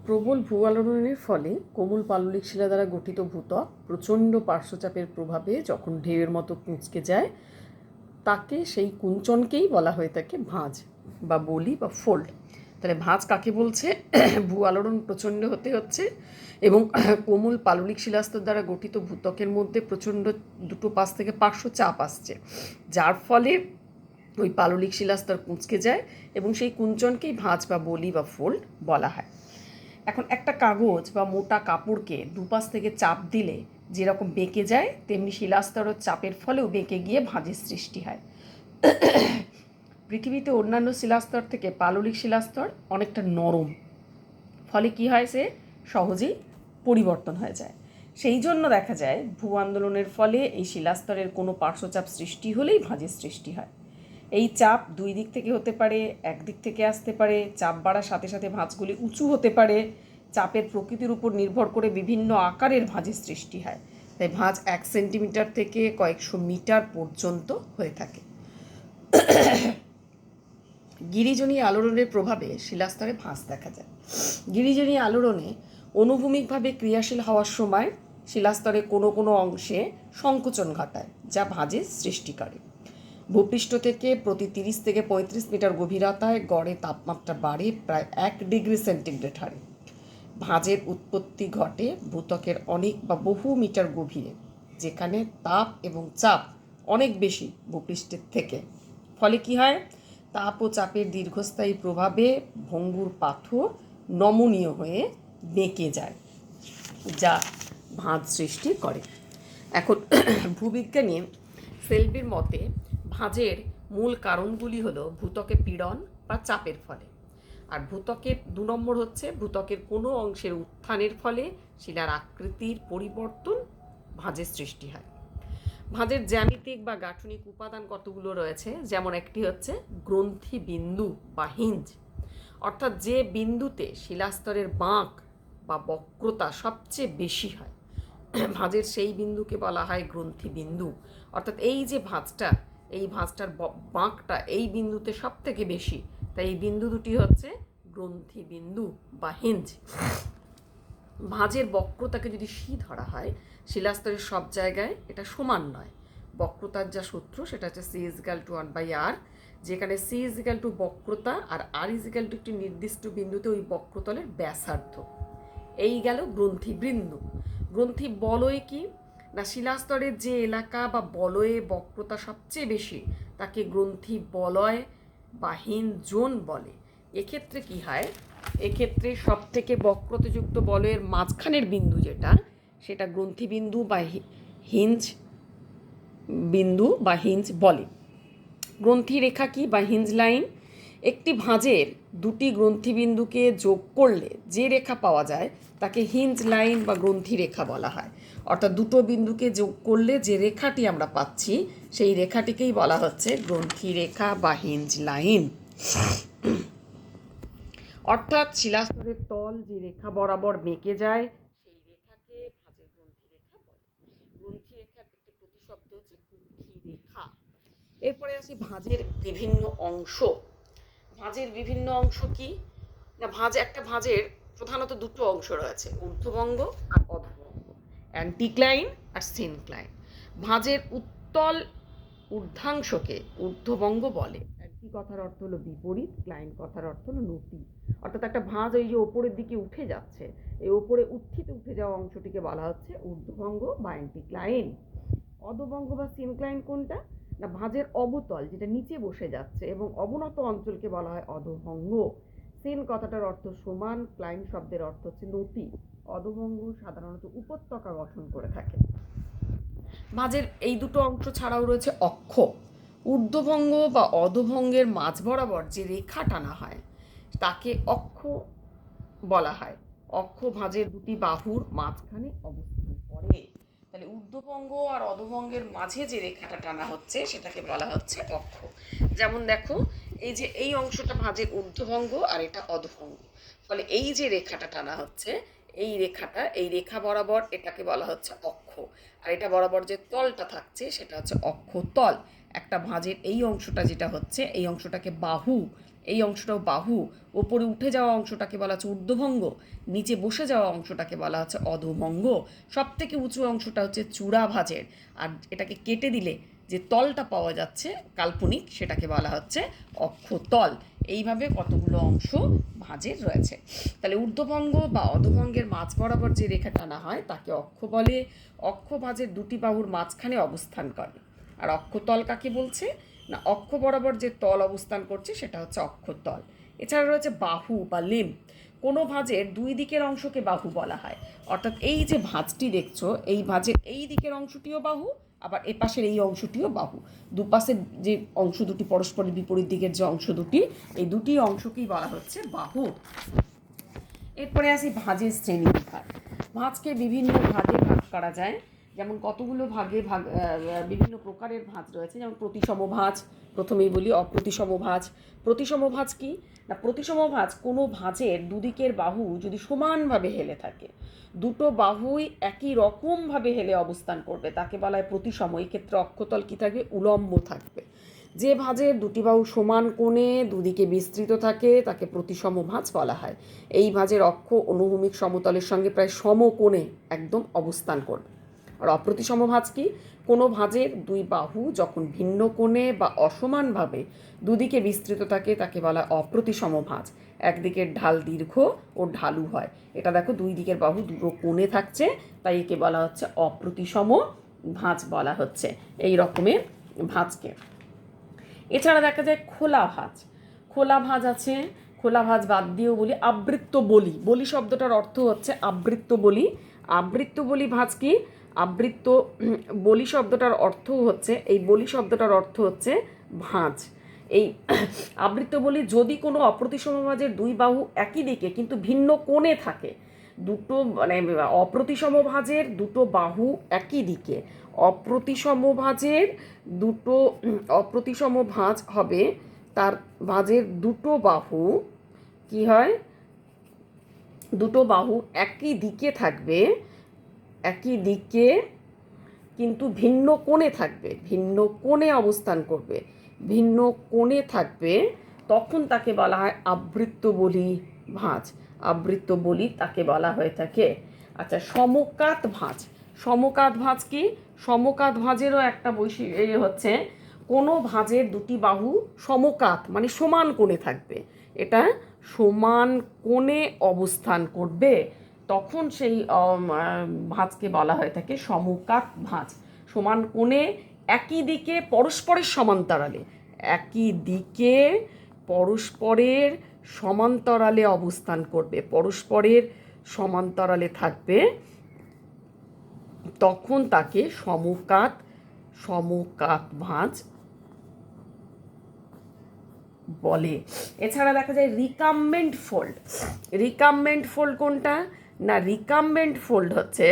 প্রবল ভূ-আলোড়নের ফলে কোমল পাললিক শিলা দ্বারা গঠিত ভূত্বক প্রচণ্ড পার্শ্বচাপের প্রভাবে যখন ঢেউয়ের মতো কুঁচকে যায়, তাকে সেই কুঞ্চনকেই বলা হয়ে থাকে ভাঁজ বা বলি বা ফোল্ড। তাহলে ভাঁজ কাকে বলছে? ভূ-আলোড়ন প্রচণ্ড হতে হচ্ছে এবং কোমল পাললিক শিলাস্তর দ্বারা গঠিত ভূত্বকের মধ্যে প্রচণ্ড দুটো পাশ থেকে পার্শ্ব চাপ আসছে, যার ফলে ওই পাললিক শিলাস্তর কুঁচকে যায় এবং সেই কুঞ্চনকেই ভাঁজ বা বলি বা ফোল্ড বলা হয়। এখন একটা কাগজ বা মোটা কাপড়কে দুপাশ থেকে চাপ দিলে যেরকম বেঁকে যায়, তেমনি শিলাস্তরও চাপের ফলেও বেঁকে গিয়ে ভাঁজের সৃষ্টি হয়। পৃথিবীতে অন্যান্য শিলাস্তর থেকে পাললিক শিলাস্তর অনেকটা নরম, ফলে কি হয়, সে সহজেই পরিবর্তন হয়ে যায়। সেই জন্য দেখা যায় ভূ আন্দোলনের ফলে এই শিলাস্তরের কোনো পার্শ্বচাপ সৃষ্টি হলেই ভাঁজের সৃষ্টি হয়। এই চাপ দুই দিক থেকে হতে পারে, একদিক থেকে আসতে পারে। চাপ বাড়ার সাথে সাথে ভাঁজগুলি উঁচু হতে পারে। চাপের প্রকৃতির উপর নির্ভর করে বিভিন্ন আকারের ভাঁজের সৃষ্টি হয়। তাই ভাঁজ 1 সেন্টিমিটার থেকে কয়েকশো মিটার পর্যন্ত হয়ে থাকে। গিরিজনী আলোড়নের প্রভাবে শিলাস্তরে ভাঁজ দেখা যায়। গিরিজনী আলোড়নে অনুভূমিকভাবে ক্রিয়াশীল হওয়ার সময় শিলাস্তরে কোনো কোনো অংশে সংকোচন ঘটায়, যা ভাঁজের সৃষ্টি করে। ভূপৃষ্ঠ থেকে প্রতি 30 থেকে 35 মিটার গভীরতায় গড়ে তাপমাত্রা বাড়ে প্রায় 1 ডিগ্রি সেন্টিগ্রেড হারে। ভাঁজের উৎপত্তি ঘটে ভূত্বকের অনেক বা বহু মিটার গভীরে, যেখানে তাপ এবং চাপ অনেক বেশি ভূপৃষ্ঠের থেকে। ফলে কি হয়, তাপ ও চাপের দীর্ঘস্থায়ী প্রভাবে ভঙ্গুর পাথর নমনীয় হয়ে বেঁকে যায়, যা ভাঁজ সৃষ্টি করে। এখন ভূবিজ্ঞানী সেলবির মতে ভাঁজের মূল কারণগুলি হলো ভূত্বকে পীড়ন বা চাপের ফলে। আর ভূত্বকের 2 নম্বর হচ্ছে ভূত্বকের কোনো অংশের উত্থানের ফলে শিলার আকৃতির পরিবর্তন ভাঁজের সৃষ্টি হয়। ভাঁজের জ্যামিতিক বা গাঠনিক উপাদান কতগুলো রয়েছে, যেমন একটি হচ্ছে গ্রন্থি বিন্দু বা হিঞ্জ, অর্থাৎ যে বিন্দুতে শিলাস্তরের বাঁক বা বক্রতা সবচেয়ে বেশি হয়, ভাঁজের সেই বিন্দুকে বলা হয় গ্রন্থি বিন্দু। অর্থাৎ এই যে ভাঁজটা, এই ভাঁজটার বাঁকটা এই বিন্দুতে সব থেকে বেশি, তাই এই বিন্দু দুটি হচ্ছে গ্রন্থি বিন্দু বা হিঞ্জ। ভাঁজের বক্রতাকে যদি সি ধরা হয়, শিলাস্তরের সব জায়গায় এটা সমান নয়। বক্রতার যা সূত্র সেটা হচ্ছে C=1/r, যেখানে C= বক্রতা আর R= একটি নির্দিষ্ট বিন্দুতে ওই বক্রতলের ব্যাসার্ধ। এই গেল গ্রন্থি বিন্দু। গ্রন্থি বলয় কি না, শিলাস্তরের যে এলাকা বা বলয়ে বক্রতা সবচেয়ে বেশি তাকে গ্রন্থি বলয় বা হিঞ্জ জোন বলে। এক্ষেত্রে কি হয়, এক্ষেত্রে সব থেকে বক্রতাযুক্ত বলয়ের মাঝখানের বিন্দু যেটা, সেটা গ্রন্থি বিন্দু বা হিঞ্জ বিন্দু বা হিঞ্জ বলে। গ্রন্থি রেখা কি বা হিঞ্জ লাইন? একটি ভাঁজের দুটি গ্রন্থিবিন্দুকে যোগ করলে যে রেখা পাওয়া যায় তাকে হিঞ্জ লাইন বা গ্রন্থি রেখা বলা হয়। অর্থাৎ দুটো বিন্দুকে যোগ করলে যে রেখাটি আমরা পাচ্ছি, সেই রেখাটিকেই বলা হচ্ছে গ্রন্থি রেখা বা হিঞ্জ লাইন। অর্থাৎ শিলাস্তরের তল যে রেখা বরাবর বেঁকে যায়, সেই রেখাকে ভাঁজের গ্রন্থি রেখা বলে। গ্রন্থি রেখার একটি প্রতিশব্দ হচ্ছে গ্রন্থি রেখা। এরপরে আসি ভাঁজের বিভিন্ন অংশ। ভাঁজের বিভিন্ন অংশ কি না, একটা ভাঁজের প্রধানত দুটো অংশ রয়েছে, ঊর্ধ্বভঙ্গ আর অধোভঙ্গ, অ্যান্টিক্লাইন আর সিনক্লাইন। ভাঁজের উত্তল ঊর্ধ্বাংশকে ঊর্ধ্বভঙ্গ বলে। অ্যান্টি কথার অর্থ হলো বিপরীত, ক্লাইন কথার অর্থ হলো নতি। অর্থাৎ একটা ভাঁজ ওই যে ওপরের দিকে উঠে যাচ্ছে, এই ওপরে উত্থিতে যাওয়া অংশটিকে বলা হচ্ছে ঊর্ধ্বভঙ্গ বা অ্যান্টিক্লাইন। অধোভঙ্গ বা সিনক্লাইন কোনটা না, ভাঁজের অবতল যেটা নিচে বসে যাচ্ছে এবং অবনত অঞ্চলকে বলা হয় অধোভঙ্গ। সিন কথাটার অর্থ সমান, ক্লাইন শব্দের অর্থ হচ্ছে নতি। অধোভঙ্গ সাধারণত উপত্যকা গঠন করে থাকে। ভাঁজের এই দুটো অংশ ছাড়াও রয়েছে অক্ষ। ঊর্ধ্বভঙ্গ বা অধোভঙ্গের মাঝ বরাবর যে রেখা টানা হয় তাকে অক্ষ বলা হয়। অক্ষ ভাঁজের দুটি বাহুর মাঝখানে অবস্থান করে। তাহলে ঊর্ধ্বভঙ্গ আর অধোভঙ্গের মাঝে যে রেখাটা টানা হচ্ছে সেটাকে বলা হচ্ছে অক্ষ। যেমন দেখো, এই যে এই অংশটা ভাঁজের ঊর্ধ্বভঙ্গ আর এটা অধোভঙ্গ, ফলে এই যে রেখাটা টানা হচ্ছে, এই রেখা বরাবর এটাকে বলা হচ্ছে অক্ষ। আর এটা বরাবর যে তলটা থাকছে সেটা হচ্ছে অক্ষ তল। একটা ভাঁজের এই অংশটা যেটা হচ্ছে, এই অংশটাকে বাহু, এই অংশটাও বাহু, ওপরে উঠে যাওয়া অংশটাকে বলা হচ্ছে ঊর্ধ্বভঙ্গ, নিচে বসে যাওয়া অংশটাকে বলা হচ্ছে অধোভঙ্গ, সব থেকে উঁচু অংশটা হচ্ছে চূড়া ভাঁজের, আর এটাকে কেটে দিলে যে তলটা পাওয়া যাচ্ছে কাল্পনিক সেটাকে বলা হচ্ছে অক্ষতল। এইভাবে কতগুলো অংশ ভাঁজের রয়েছে। তাহলে ঊর্ধ্বভঙ্গ বা অধোভঙ্গের মাঝ বরাবর যে রেখা টানা হয় তাকে অক্ষ বলে। অক্ষ ভাঁজের দুটি বাহুর মাঝখানে অবস্থান করে। আর অক্ষতল কাকে বলছে না, অক্ষ বরাবর যে তল অবস্থান করছে সেটা হচ্ছে অক্ষতল। এছাড়া রয়েছে বাহু বা লিম্ব। কোনো ভাঁজের দুই দিকের অংশকে বাহু বলা হয়। অর্থাৎ এই যে ভাঁজটি দেখছো, এই ভাঁজের এই দিকের অংশটিও বাহু, আবার এ পাশের এই অংশটিও বাহু। দুপাশের যে অংশ দুটি, পরস্পরের বিপরীত দিকের যে অংশ দুটি, এই দুটি অংশকেই বলা হচ্ছে বাহু। এরপরে আসি ভাঁজের শ্রেণী বিভাগ। ভাঁজকে বিভিন্ন ভাগে ভাগ করা যায়। যেমন কতগুলো ভাগে বিভিন্ন প্রকারের ভাঁজ রয়েছে। যেমন প্রতিসম ভাঁজ, প্রথমেই বলি অপ্রতিসম ভাঁজ। প্রতিসম ভাঁজ কি না, প্রতিসম ভাঁজ কোনো ভাঁজের দুদিকের বাহু যদি সমানভাবে হেলে থাকে, দুটো বাহুই একই রকমভাবে হেলে অবস্থান করবে, তাকে বলা হয় প্রতিসম। এই ক্ষেত্রে অক্ষতল কী থাকবে, উলম্ব থাকবে। যে ভাঁজের দুটি বাহু সমান কোণে দুদিকে বিস্তৃত থাকে তাকে প্রতিসম ভাঁজ বলা হয়। এই ভাঁজের অক্ষ অনুভূমিক সমতলের সঙ্গে প্রায় সমকোণে একদম অবস্থান করবে। আর অপ্রতিসম ভাঁজ কি, কোনো ভাঁজের দুই বাহু যখন ভিন্ন কোণে বা অসমানভাবে দুদিকে বিস্তৃত থাকে তাকে বলা হয় অপ্রতিসম ভাঁজ। একদিকের ঢাল দীর্ঘ ও ঢালু হয়। এটা দেখো দুই দিকের বাহু দুটো কোণে থাকছে, তাই একে বলা হচ্ছে অপ্রতিসম ভাঁজ বলা হচ্ছে এই রকমের ভাঁজকে। এছাড়া দেখা যায় খোলা ভাঁজ। খোলা ভাঁজ আছে, খোলা ভাঁজ বাদ দিয়েও বলি আবৃত্ত বলি। বলি শব্দটার অর্থ হচ্ছে আবৃত্ত বলি। আবৃত্ত বলি ভাঁজ কি, আবৃত্ত বলি শব্দটার অর্থ হচ্ছে, এই বলি শব্দটার অর্থ হচ্ছে ভাঁজ। এই আবৃত্ত বলি যদি কোনো অপ্রতিসম ভাঁজের দুই বাহু একই দিকে কিন্তু ভিন্ন কোণে থাকে, দুটো মানে অপ্রতিসম ভাঁজের দুটো বাহু একই দিকে, অপ্রতিসম ভাঁজের দুটো অপ্রতিসম ভাঁজ হবে, তার ভাঁজের দুটো বাহু কি হয়, দুটো বাহু একই দিকে থাকবে, একই দিকে কিন্তু ভিন্ন কোণে থাকবে, ভিন্ন কোণে অবস্থান করবে, ভিন্ন কোণে থাকবে, তখন তাকে বলা হয় আবৃত্ত বলি ভাঁজ। আবৃত্ত বলি তাকে বলা হয়ে থাকে। আচ্ছা, সমকাত ভাঁজ। সমকাত ভাঁজ কি, সমকাত ভাঁজেরও একটা বৈশিষ্ট্য হচ্ছে কোনো ভাঁজের দুটি বাহু সমকাত মানে সমান কোণে থাকবে, এটা সমান কোণে অবস্থান করবে, তখন সেই ভাঁজকে বলা হয়ে থাকে সমকাত ভাঁজ। সমান কোণে একই দিকে পরস্পরের সমান্তরালে, একই দিকে পরস্পরের সমান্তরালে অবস্থান করবে, পরস্পরের সমান্তরালে থাকবে, তখন তাকে সমকাত ভাঁজ বলে। এছাড়া দেখা যায় রিকাম্বেন্ট ফোল্ড। রিকাম্বেন্ট ফোল্ড কোনটা না, রিকাম্বেন্ট ফোল্ড হচ্ছে,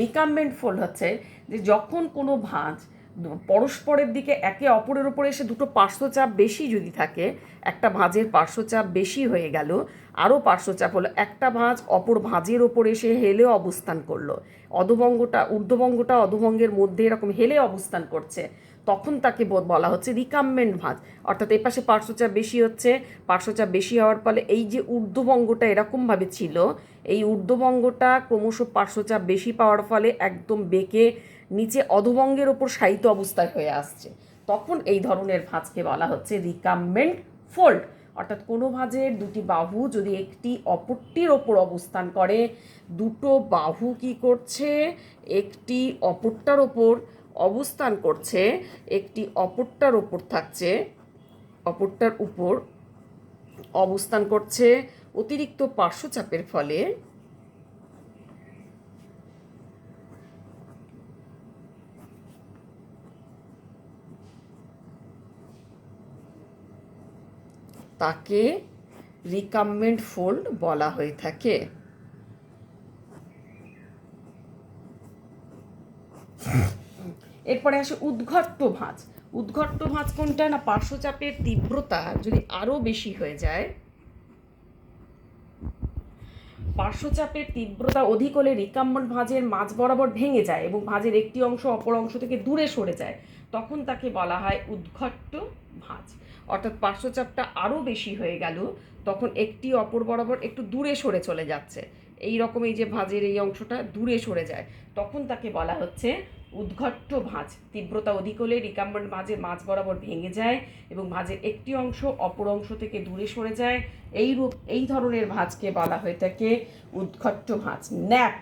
রিকাম্বেন্ট ফোল্ড হচ্ছে যে যখন কোনো ভাঁজ পরস্পরের দিকে একে অপরের উপরে এসে দুটো পার্শ্বচাপ বেশি যদি থাকে, একটা ভাঁজের পার্শ্বচাপ বেশি হয়ে গেল, আরও পার্শ্বচাপ হলো, একটা ভাঁজ অপর ভাঁজের ওপর এসে হেলে অবস্থান করলো, ঊর্ধ্বভঙ্গটা অধোভঙ্গের মধ্যে এরকম হেলে অবস্থান করছে, তখন তাকে বলা হচ্ছে রিকাম্বেন্ট ভাঁজ। অর্থাৎ এই পাশে পার্শ্বচাপ বেশি হচ্ছে, পার্শ্বচাপ বেশি হওয়ার ফলে এই যে ঊর্ধ্বভঙ্গটা এরকমভাবে ছিল, এই ঊর্ধ্বভঙ্গটা ক্রমশ পার্শ্বচাপ বেশি পাওয়ার ফলে একদম বেঁকে নিচে অধোভঙ্গের ওপর শায়িত অবস্থায় হয়ে আসছে, তখন এই ধরনের ভাঁজকে বলা হচ্ছে রিকাম্বেন্ট ফোল্ড। অর্থাৎ কোনো ভাঁজের দুটি বাহু যদি একটি অপরটির ওপর অবস্থান করে, দুটো বাহু কি করছে, একটি অপরটার ওপর অবস্থান করছে, একটি অপরটার ওপর থাকছে, অপরটার উপর অবস্থান করছে, অতিরিক্ত পার্শ্বচাপের ফলে তাকে রিকাম্বেন্ট ফোল্ড বলা হয়ে থাকে। এরপরে আসে উদ্ঘট্ট ভাঁজ। উদ্ঘট্ট ভাঁজ কোনটা না, পার্শ্বচাপের তীব্রতা যদি আরও বেশি হয়ে যায়, পার্শ্বচাপের তীব্রতা অধিক হলে রিকাম্বেন্ট ভাঁজের মাঝ বরাবর ভেঙে যায় এবং ভাঁজের একটি অংশ অপর অংশ থেকে দূরে সরে যায়, তখন তাকে বলা হয় উদ্ঘট্ট ভাঁজ। অর্থাৎ পার্শ্বচাপটা আরও বেশি হয়ে গেল, তখন একটি অপর বরাবর একটু দূরে সরে চলে যাচ্ছে, এই রকম এই যে ভাঁজের এই অংশটা দূরে সরে যায়, তখন তাকে বলা হচ্ছে উদ্ঘট্ট ভাঁজ। তীব্রতা অধিক হলে রিকাম্বেন্ট ভাঁজের মাঝ বরাবর ভেঙে যায় এবং ভাঁজের একটি অংশ অপর অংশ থেকে দূরে সরে যায়। এই ধরনের ভাঁজকে বলা হয়ে থাকে উদ্ঘট্ট ভাঁজ। ন্যাপ।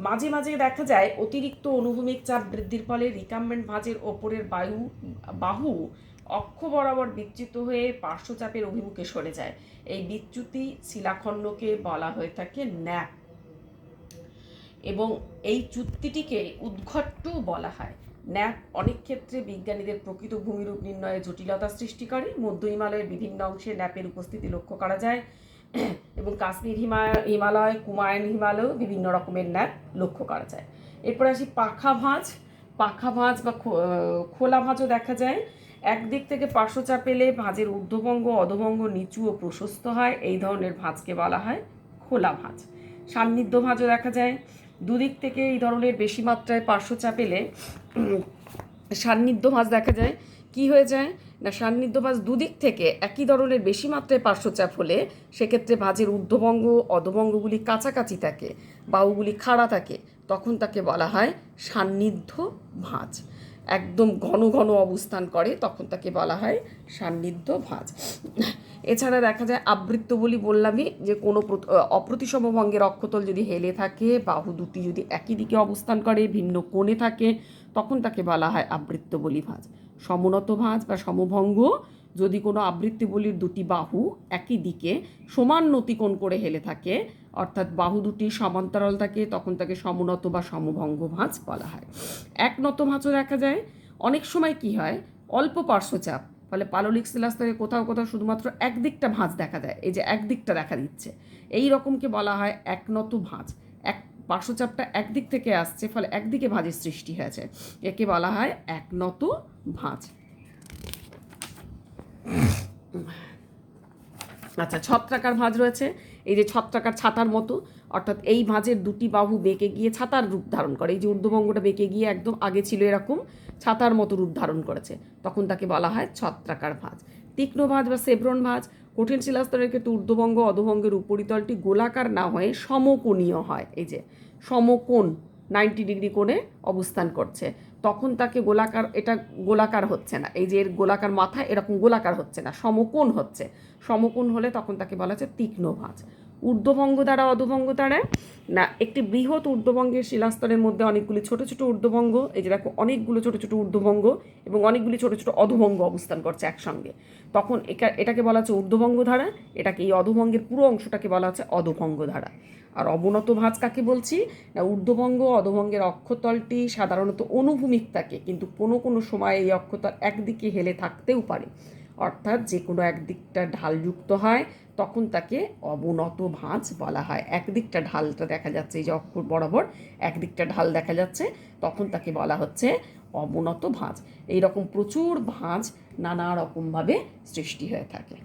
মাঝে মাঝে দেখা যায় অতিরিক্ত অনুভূমিক চাপ বৃদ্ধির ফলে রিকাম্বেন্ট ভাঁজের ওপরের বাহু অক্ষ বরাবর বিচ্যুত হয়ে পার্শ্বচাপের অভিমুখে সরে যায়। এই বিচ্যুতি শিলাখণ্ডকে বলা হয়ে থাকে ন্যাপ এবং এই চ্যুতিটিকে উদ্ঘট্টও বলা হয়। ন্যাপ অনেক ক্ষেত্রে বিজ্ঞানীদের প্রকৃত ভূমিরূপ নির্ণয়ে জটিলতা সৃষ্টি করে। মধ্য হিমালয়ের বিভিন্ন অংশে ন্যাপের উপস্থিতি লক্ষ্য করা যায় এবং কাশ্মীর হিমালয়, কুমায়ুন হিমালয়েও বিভিন্ন রকমের ন্যাপ লক্ষ্য করা যায়। এরপর আসি পাখা ভাঁজ। পাখা ভাঁজ বা খোলা ভাঁজও দেখা যায়। একদিক থেকে পার্শ্বচাপ পেলে ভাঁজের ঊর্ধ্বভঙ্গ, অধভঙ্গ নিচু ও প্রশস্ত হয়, এই ধরনের ভাঁজকে বলা হয় খোলা ভাঁজ। সান্নিধ্য ভাঁজও দেখা যায়। দুদিক থেকে এই ধরনের বেশি মাত্রায় পার্শ্বচাপ এলে সান্নিধ্য ভাঁজ দেখা যায়। কি হয়ে যায় না, সান্নিধ্য ভাঁজ দুদিক থেকে একই ধরনের বেশি মাত্রায় পার্শ্বচাপ হলে সেক্ষেত্রে ভাঁজের ঊর্ধ্বভঙ্গ অধভঙ্গগুলি কাছাকাছি থাকে, বাহুগুলি খাড়া থাকে, তখন তাকে বলা হয় সান্নিধ্য ভাঁজ। একদম ঘন ঘন অবস্থান করে, তখন তাকে বলা হয় সান্নিধ্য ভাঁজ। এছাড়া দেখা যায় আবৃত্ত বলি বললামই, যে কোনো অপ্রতিসম ভঙ্গের অক্ষতল যদি হেলে থাকে, বাহু দুটি যদি একই দিকে অবস্থান করে, ভিন্ন কোণে থাকে, তখন তাকে বলা হয় আবৃত্ত বলি ভাঁজ। সমনত ভাঁজ বা সমভঙ্গ, যদি কোনো আবৃত্তি বলির দুটি বাহু একই দিকে সমান নতিকোণ করে হেলে থাকে, অর্থাৎ বাহু দুটি সমান্তরাল থাকে, তখন তাকে সমনত বা সমভঙ্গ ভাঁজ বলা হয়। একনত ভাঁজও দেখা যায়। অনেক সময় কি হয়, অল্প পার্শ্বচাপ ফলে পাললিক শিলাস্তরে কোথাও কোথাও শুধুমাত্র একদিকটা ভাঁজ দেখা যায়, এই যে একদিকটা দেখা দিচ্ছে, এই রকমকে বলা হয় একনত ভাঁজ। এক পার্শ্বচাপটা একদিক থেকে আসছে, ফলে একদিকে ভাঁজের সৃষ্টি হয়েছে, একে বলা হয় একনত ভাঁজ। আচ্ছা, ছত্রাকার ভাঁজ রয়েছে। এই যে ছত্রাকার ছাতার মতো, অর্থাৎ এই ভাঁজের দুটি বাহু বেঁকে গিয়ে ছাতার রূপ ধারণ করে। এই যে ঊর্ধ্বভঙ্গটা বেঁকে গিয়ে একদম আগে ছিল এরকম ছাতার মতো রূপ ধারণ করেছে, তখন তাকে বলা হয় ছত্রাকার ভাঁজ। তীক্ষ্ণ ভাঁজ বা সেব্রন ভাঁজ। কঠিন শিলাস্তরের ক্ষেত্রে ঊর্ধ্বভঙ্গ অধভঙ্গের উপরিতলটি গোলাকার না হয়ে সমকোণীয় হয়, এই যে সমকোণ 90 ডিগ্রি কোণে অবস্থান করছে, তখন তাকে গোলাকার, এটা গোলাকার হচ্ছে না, এই যে এর গোলাকার মাথা এরকম গোলাকার হচ্ছে না, সমকোণ হচ্ছে। সমকোণ হলে তখন তাকে বলা হচ্ছে তীক্ষ্ণ ভাঁজ। ঊর্ধ্বভঙ্গ দ্বারা অধভঙ্গ দ্বারা না, একটি বৃহৎ ঊর্ধ্বভঙ্গের শিলাস্তরের মধ্যে অনেকগুলি ছোট ছোট ঊর্ধ্বভঙ্গ, এই যে দেখো অনেকগুলো ছোট ছোট ঊর্ধ্বভঙ্গ এবং অনেকগুলি ছোট ছোট অধভঙ্গ অবস্থান করছে একসঙ্গে, তখন এটাকে বলা হচ্ছে ঊর্ধ্বভঙ্গ ধারা, এটাকে এই অধভঙ্গের পুরো অংশটাকে বলা হচ্ছে অধভঙ্গ ধারা। আর অবনত ভাঁজ কাকে বলছি না, ঊর্ধ্বভঙ্গ অধভঙ্গের অক্ষতলটি সাধারণত অনুভূমিক থাকে, কিন্তু কোনো কোনো সময় এই অক্ষতল একদিকে হেলে থাকতেও পারে, অর্থাৎ যে কোনো একদিকটা ঢালযুক্ত হয়, তখন তাকে অবনত ভাঁজ বলা হয়। একদিকটা ঢালটা দেখা যাচ্ছে, এই যে অক্ষর বরাবর একদিকটা ঢাল দেখা যাচ্ছে, তখন তাকে বলা হচ্ছে অবনত ভাঁজ। এইরকম প্রচুর ভাঁজ নানা রকমভাবে সৃষ্টি হয়ে থাকে।